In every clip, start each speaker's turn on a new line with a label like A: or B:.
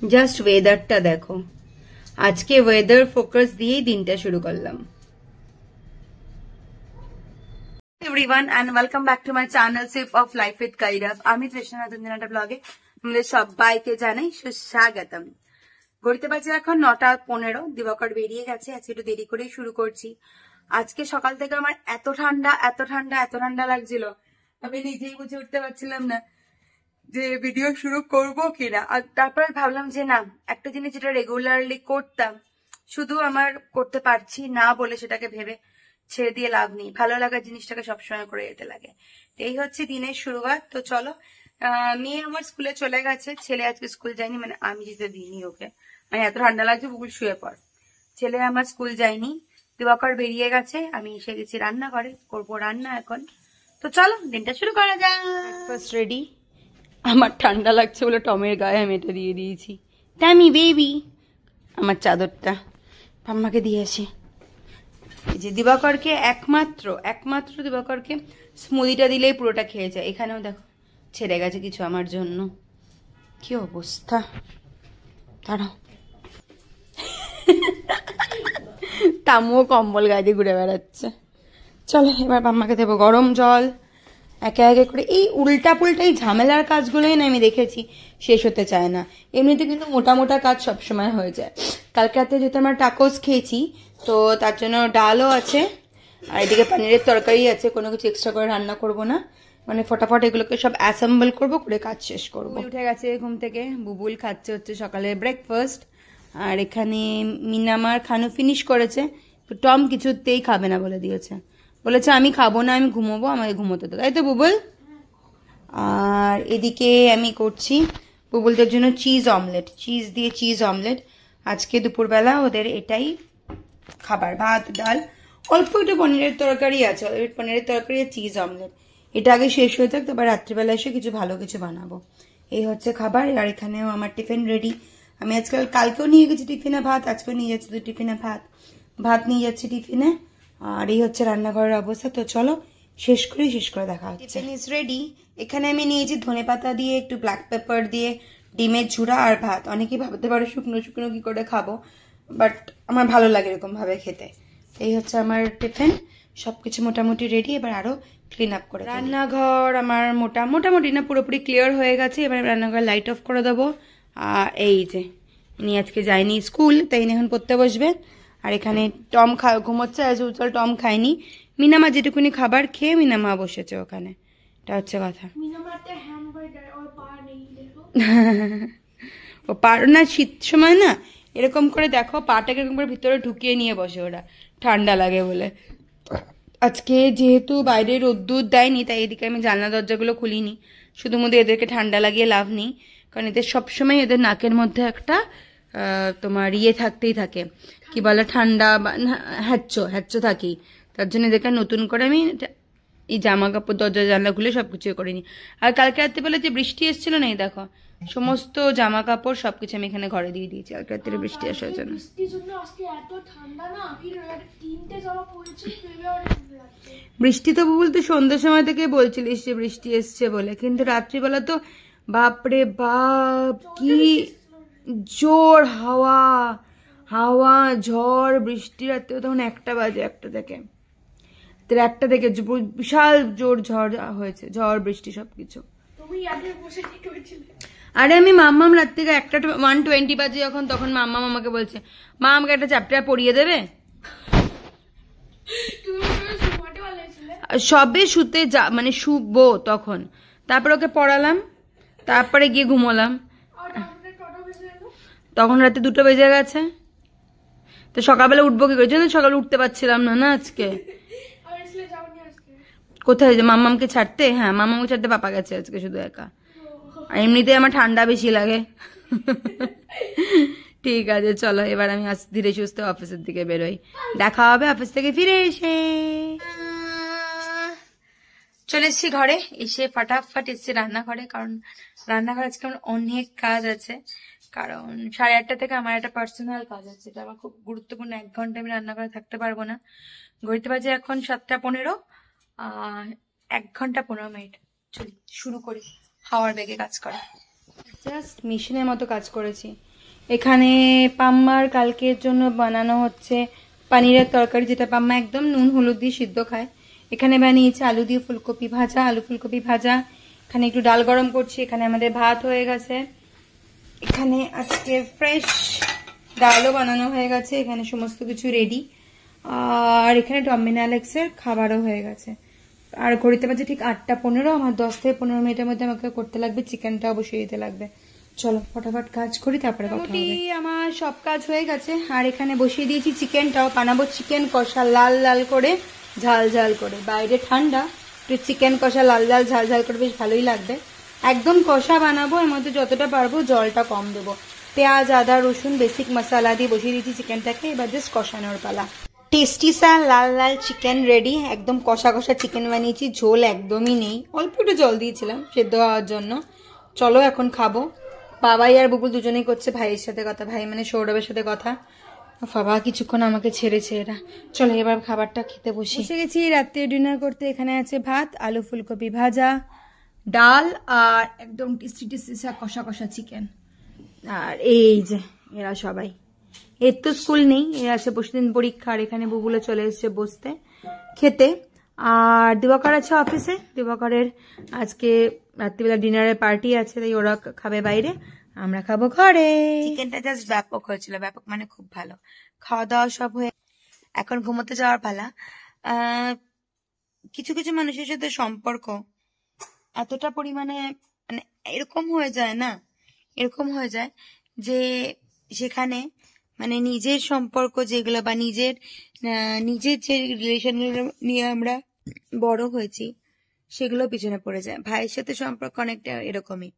A: Just ওয়েদারটা দেখো, আজকে ওয়েদার ফোকাস দিয়েই দিনটা শুরু করলাম। Everyone and welcome back to my channel sip of life with কাইরাফ। আমি তৃষ্ণা দিনাটা ব্লগে আমাদের সবাইকে জানাই সুস্বাগতম। ঘড়িতে বাজে এখন 9:15। দিবাকর বেরিয়ে গেছে, আজকে একটু দেরি করেই শুরু করছি। আজকে সকাল থেকে আমার এত ঠান্ডা লাগছিল, আমি নিজেই বুঝে উঠতে পারছিলাম না যে ভিডিও শুরু করব কিনা। আর তারপরে ভাবলাম যে না, একটা জিনিস যেটা রেগুলারলি করতাম, শুধু আমার করতে পারছি না বলে সেটাকে ভেবে ছেড়ে দিয়ে লাভ নেই। ভালো লাগার জিনিসটাকে সবসময় করে যেতে লাগে। এই হচ্ছে দিনের শুরুয়াত। তো চলো, মেয়ে আমার স্কুলে চলে গেছে, ছেলে আজকে স্কুল যায়নি, মানে আমি যেতে দিইনি ওকে, মানে এত ঠান্ডা লাগছে বুকুল শুয়ে পড়। ছেলে আমার স্কুল যায়নি, দিবাকর বেরিয়ে গেছে, আমি এসে গেছি রান্নাঘরে, করবো রান্না এখন। তো চলো দিনটা শুরু করা যাক। Breakfast ready. আমার ঠান্ডা লাগছে বলে টমের গায়ে আমি এটা দিয়ে দিয়েছি। টামি বেবি, আমার চাদরটা পাম্মাকে দিয়ে আসি। এই যে দিবাকরকে একমাত্র দিবাকরকে স্মুদিটা দিলেই পুরোটা খেয়ে যায়। এখানেও দেখো ছেড়ে গেছে কিছু আমার জন্য, কি অবস্থা। দাঁড়াও, তামুও কম্বল গায়ে দিয়ে ঘুরে বেড়াচ্ছে। চলো এবার পাম্মাকে দেবো গরম জল একে একে করে। এই উল্টা পুল্টা এই ঝামেলার কাজগুলোই না আমি দেখেছি শেষ হতে চায় না। এমনিতে কিন্তু মোটা মোটা কাজ সবসময় হয়ে যায়। কালকে রাতে যেহেতু আমরা টাকোস খেয়েছি, তো তার জন্য ডালও আছে, আর এদিকে পনিরের তরকারি আছে। কোনো কিছু এক্সট্রা করে রান্না করব না, মানে ফটাফট এগুলোকে সব অ্যাসেম্বল করবো, করে কাজ শেষ করবো। উঠে গেছে ঘুম থেকে, বুবুল খাচ্ছে হচ্ছে সকালে ব্রেকফাস্ট। আর এখানে মিনামার খানো ফিনিশ করেছে, তো টম কিছুতেই খাবে না বলে দিয়েছে, বলেছে আমি খাবো না, আমি ঘুমোবো, আমাকে ঘুমোতে দাও, তাই তো বুবুল? আর এদিকে আমি করছি বুবুলদের জন্য চিজ অমলেট, চিজ দিয়ে চিজ অমলেট। আজকে দুপুরবেলা ওদের এটাই খাবার, ভাত ডাল, অল্প একটু পনিরের তরকারি আছে, পনিরের তরকারি আর চিজ অমলেট। এটা আগে শেষ হয়ে যাক, তারপর রাত্রিবেলা এসে কিছু ভালো কিছু বানাবো। এই হচ্ছে খাবার। আর এখানেও আমার টিফিন রেডি। আমি কালকেও নিয়ে গেছি টিফিনে ভাত, আজকেও নিয়ে যাচ্ছি টিফিনে ভাত নিয়ে যাচ্ছি টিফিনে। আর এই হচ্ছে রান্নাঘরের অবস্থা। তো চলো শেষ করে দেখা হচ্ছে। Tiffin is ready. এখানে আমি নিয়েছি ধনেপাতা দিয়ে, একটু ব্ল্যাক পেপার দিয়ে, ডিমের ঝুড়া আর ভাত। অনেকেই ভাবতে পারে শুকনো শুকনো কি করে খাবো, বাট আমার ভালো লাগে এরকম ভাবে খেতে। এই হচ্ছে আমার টিফিন, সবকিছু মোটামুটি রেডি। এবার আরো ক্লিন আপ করে রান্নাঘর আমার মোটামুটি না পুরোপুরি ক্লিয়ার হয়ে গেছে। এবার রান্নাঘর লাইট অফ করে দেবো। আর এই যে ইনি আজকে যায়নি স্কুল, তাই এখন পড়তে বসবে। আর এখানে টম ঘুমোচ্ছে, অ্যাজ ইউজুয়াল টম খায়নি। মিনামা যেটুকুনি খাবার খেয়ে মিনামা বসেছে ওখানে, এটা হচ্ছে কথা। ও পার না, শীত সময় না এরকম করে দেখো পাটাকে এরকম করে ভিতরে ঢুকিয়ে নিয়ে বসে ওরা, ঠান্ডা লাগে বলে। আজকে যেহেতু বাইরে রোদ্দুর দেয়নি, তাই এদিকে আমি জানলা দরজাগুলো খুলিনি। শুধু মধ্যে এদেরকে ঠান্ডা লাগিয়ে লাভ নেই, কারণ এদের সবসময় এদের নাকের মধ্যে একটা তোমার ইয়ে থাকতেই থাকে, কি বলে, ঠান্ডা বা হ্যাচ্চো থাকেই। তার জন্য এদেরকে নতুন করে আমি এই জামা কাপড় দরজা জানলা খুলে সবকিছু করিনি। আর কালকে রাত্রিবেলা যে বৃষ্টি এসেছিল না, এই দেখো সমস্ত জামা কাপড় সবকিছু আমি এখানে ঘরে দিয়ে দিয়েছি কালকে রাত্রে বৃষ্টি আসার জন্য। বৃষ্টি তো বলতে সন্ধ্যার সময় থেকে বলছিলিস যে বৃষ্টি এসছে বলে, কিন্তু রাত্রিবেলা তো বাপরে বাপ কি জোর হাওয়া ঝড় বৃষ্টি। রাত্রে তখন 1টা বাজে, 1টা থেকে বিশাল জোর ঝড় হয়েছে, ঝড় বৃষ্টি সবকিছু। আরে আমি মাম্মাম রাত থেকে 1:20 বাজে যখন, তখন মাম্মাম আমাকে বলছে মা আমাকে একটা চ্যাপ্টার পড়িয়ে দেবে। সবে শুতে মানে শুবো তখন, তারপর ওকে পড়ালাম, তারপরে গিয়ে ঘুমোলাম। তখন রাতে 2টা বেজে গেছে। তো সকালবেলা উঠবো কি করে, সকালে উঠতে পারছিলাম না আজকে। কোথায় যে মাম্মামকে ছাড়তে? হ্যাঁ মাম্মামকে ছাড়তে পাপা গেছে আজকে শুধু একা। আর এমনিতে আমার ঠান্ডা বেশি লাগে। ঠিক আছে চলো, এবার আমি ধীরে সুস্থে অফিসের দিকে বেরোই। দেখা হবে অফিস থেকে ফিরে এসে। চলে এসছি ঘরে, এসে ফাটাফাট এসছি রান্নাঘরে, কারণ রান্নাঘরে আজকে আমার অনেক কাজ আছে। কারণ 8:30 থেকে আমার একটা পার্সোনাল কাজ আছে, এটা আমার খুব গুরুত্বপূর্ণ। 1 ঘন্টা আমি রান্নাঘরে থাকতে পারবো না। ঘড়িতে বাজে এখন 7:15, 1 ঘন্টা 15 মিনিট। চলি শুরু করি হাওয়ার বেগে কাজ করা। জাস্ট মেশিনের মতো কাজ করেছি। এখানে পাম্মার কালকের জন্য বানানো হচ্ছে পানিরের তরকারি, যেটা পাম্মা একদম নুন হলুদ দিয়ে সিদ্ধ খায়। এখানে বানিয়েছে আলু দিয়ে ফুলকপি ভাজা, আলু ফুলকপি ভাজা। এখানে একটু ডাল গরম করছি। এখানে আমাদের ভাত হয়ে গেছে। এখানে আজকে ফ্রেশ ডালও বানানো হয়ে গেছে। এখানে সমস্ত কিছু রেডি। আর এখানে টমিন অ্যালেক্সের খাবারও হয়ে গেছে। আর ঘড়িতে বাজে ঠিক 8টা 15। আমার 10 থেকে 15 মিনিটের মধ্যে আমাকে করতে লাগবে, চিকেনটাও বসিয়ে দিতে লাগবে। চলো ফটাফট কাজ করি, তারপরে কথা হবে। আমার সব কাজ হয়ে গেছে। আর এখানে বসিয়ে দিয়েছি চিকেনটাও। বানাবো চিকেন কষা লাল লাল করে, ঝাল ঝাল করে। বাইরে ঠান্ডা, একটু চিকেন কষা লাল লাল ঝাল ঝাল করে বেশ ভালোই লাগবে। একদম কষা বানাবো, এর মধ্যে যতটা পারবো জলটা কম দেবো। পেঁয়াজ আদা রসুন বেসিক মশলা দিয়ে বসিয়ে দিয়েছি চিকেনটাকে। এবার জাস্ট কষানোর পালা। টেস্টি সা লাল লাল চিকেন রেডি। একদম কষা কষা চিকেন বানিয়েছি, ঝোল একদমই নেই, অল্প একটু জল দিয়েছিলাম সেদ্ধ হওয়ার জন্য। চলো এখন খাবো। বাবাই আর বুবুল দুজনেই করছে ভাইয়ের সাথে কথা, ভাই মানে সৌরভের সাথে কথা। বাবা কিছুক্ষণ আমাকে ছেড়েছে এরা। চলো এবার খাবারটা খেতে বসে গেছি। রাত্রে ডিনার করতে এখানে আছে ভাত, আলু ফুলকপি ভাজা, ডাল আর একদম টেস্টি টেস্টি কষা কষা চিকেন। আর এই যে এরা সবাই, এর তো স্কুল নেই, এর আছে পরশুদিন পরীক্ষা। আর এখানে বুবুলে চলে এসছে বসতে খেতে। আর দিবাকর আছে অফিসে। দিবাকরের আজকে রাত্রিবেলা ডিনারের পার্টি আছে, তাই ওরা খাবে বাইরে, আমরা খাবো ঘরে। চিকেনটা জাস্ট ব্যাপক হয়েছিল, ব্যাপক মানে খুব ভালো। খাওয়া দাওয়া সব হয়ে এখন ঘুমোতে যাওয়ার পালা। কিছু কিছু মানুষের সাথে সম্পর্ক এতটা পরিমাণে মানে এরকম হয়ে যায় না, এরকম হয়ে যায় যে সেখানে মানে নিজের সম্পর্ক যেগুলো বা নিজের যে রিলেশনগুলো নিয়ে আমরা বড় হয়েছি সেগুলো পিছনে পড়ে যায়। ভাইয়ের সাথে সম্পর্ক অনেকটা এরকমই।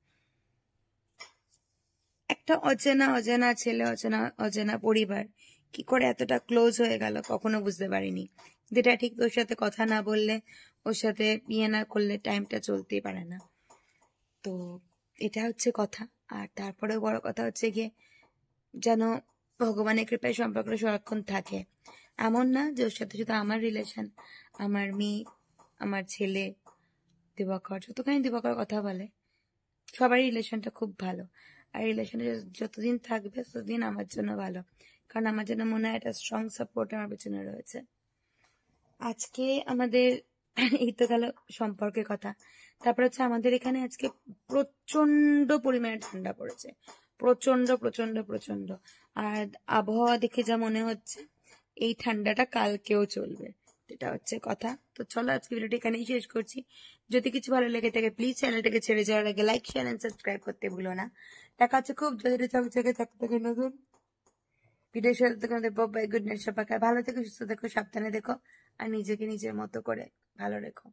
A: একটা অচেনা অজানা ছেলে, অচেনা অজানা পরিবার কি করে এতটা ক্লোজ হয়ে গেল কখনো বুঝতে পারিনি। যেটা ঠিক ওর সাথে কথা না বললে, ওর সাথে ইয়ে না করলে টাইমটা চলতেই পারে না। তো এটা হচ্ছে কথা। আর তারপরেও বড় কথা হচ্ছে গিয়ে যেন ভগবানের কৃপায় সম্পর্কটা সারাক্ষণ থাকে। এমন না যে ওর সাথে শুধু আমার রিলেশন, আমার মেয়ে, আমার ছেলে, দিবাকর, যতখানি দিবাকর কথা বলে সবারই রিলেশনটা খুব ভালো। আর রিলেশনে যতদিন থাকবে ততদিন আমার জন্য ভালো, কারণ আমার জন্য মনে হয় একটা স্ট্রং সাপোর্ট আমার পেছনে রয়েছে। আজকে আমাদের এই তো গেল সম্পর্কের কথা। তারপর হচ্ছে আমাদের এখানে আজকে প্রচন্ড পরিমাণে ঠান্ডা পড়েছে, প্রচন্ড প্রচন্ড প্রচন্ড। আর আবহাওয়া দেখে যা মনে হচ্ছে এই ঠান্ডাটা কালকেও চলবে, এটা হচ্ছে কথা। তো চলো আজকে ভিডিওটি এখানেই শেষ করছি। যদি কিছু ভালো লেগে থাকে প্লিজ চ্যানেলটাকে ছেড়ে যাওয়ার আগে লাইক শেয়ার এন্ড সাবস্ক্রাইব করতে ভুলো না। দেখা হচ্ছে খুব জলদি থাকতে নতুন ভিডিও সাথে তোমাদের বাই, গুড নাইট সবাইকে। ভালো থেকো, সুস্থ থেকো, সাবধানে দেখো আর নিজেকে নিজের মতো করে ভালো রেখো।